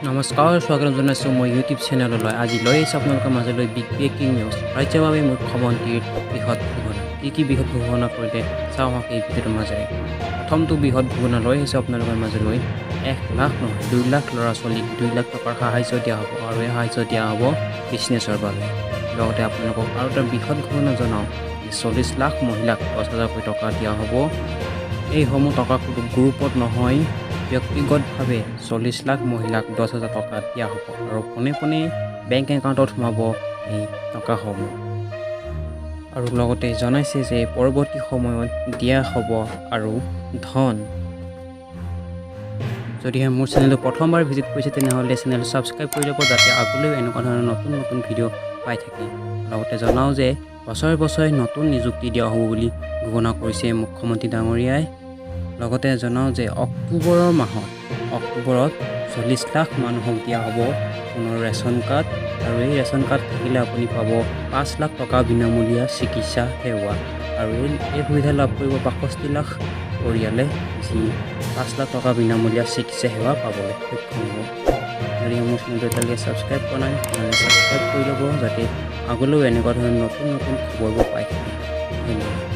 নমস্কাৰ স্বাগতম জনাইছোঁ মই ইউটিউব চেনেললৈ আজি লৈ আহিছোঁ আপোনালোকৰ মাজলৈ বিগ ব্ৰেকিং নিউজ ৰাজ্যৰ বাবে মুখ্যমন্ত্ৰীৰ বৃহৎ ঘোষণা কি বৃহৎ ঘোষণা কৰিলে চাওঁ আহক এই ভিডিঅ'টোৰ মাজেৰে প্ৰথমটো বৃহৎ ঘোষণা লৈ আহিছোঁ আপোনালোকৰ মাজলৈ 1 লাখ নহয় 2 লাখ ল'ৰা ছোৱালীক 2 লাখ টকাৰ সাহায্য দিয়া হ'ব আৰু এই সাহায্য দিয়া হ'ব বিজনেছৰ বাবে লগতে আপোনালোকক আৰু এটা বৃহৎ ঘোষণা জনাওঁ 40 লাখ মহিলাক 10,000 টকা দিয়া হ'ব এইসমূহ টকা কোনো গ্ৰুপত নহয় ব্যক্তিগতভাৱে 40 লাখ মহিলাক 10,000 টকা দিয়া হ'ব আৰু পোনে পোনে বেংক একাউণ্টত সোমাব এই টকাসমূহ আৰু লগতে জনাইছে যে পৰৱৰ্তী সময়ত দিয়া হ'ব আৰু ধন যদিহে মোৰ চেনেলটো প্ৰথমবাৰ ভিজিট কৰিছে তেনেহ'লে চেনেলটো ছাবস্ক্ৰাইব কৰি ল'ব যাতে আগলৈও এনেকুৱা ধৰণৰ নতুন নতুন ভিডিঅ' পাই থাকে লগতে জনাওঁ যে বছৰে বছৰে নতুন নিযুক্তি দিয়া হ'ব বুলি ঘোষণা কৰিছে মুখ্যমন্ত্ৰী ডাঙৰীয়াই লগতে জনাওঁ যে অক্টোবৰত 40 লাখ মানুহক দিয়া হ'ব পুনৰ ৰেচন কাৰ্ড আৰু এই ৰেচন কাৰ্ড থাকিলে আপুনি পাব 5 লাখ টকা বিনামূলীয়া চিকিৎসা সেৱা আৰু এই সুবিধা লাভ কৰিব 65 লাখ পৰিয়ালে যি 5 লাখ টকা বিনামূলীয়া চিকিৎসা সেৱা পাবলৈ সক্ষম হ'ব যদি মোৰ চেনেলটো এতিয়ালৈকে ছাবস্ক্ৰাইব কৰা নাই তেনেহ'লে ছাবস্ক্ৰাইব কৰি ল'ব যাতে আগলৈও এনেকুৱা ধৰণৰ নতুন নতুন খবৰবোৰ পাই থাকে ধন্যবাদ।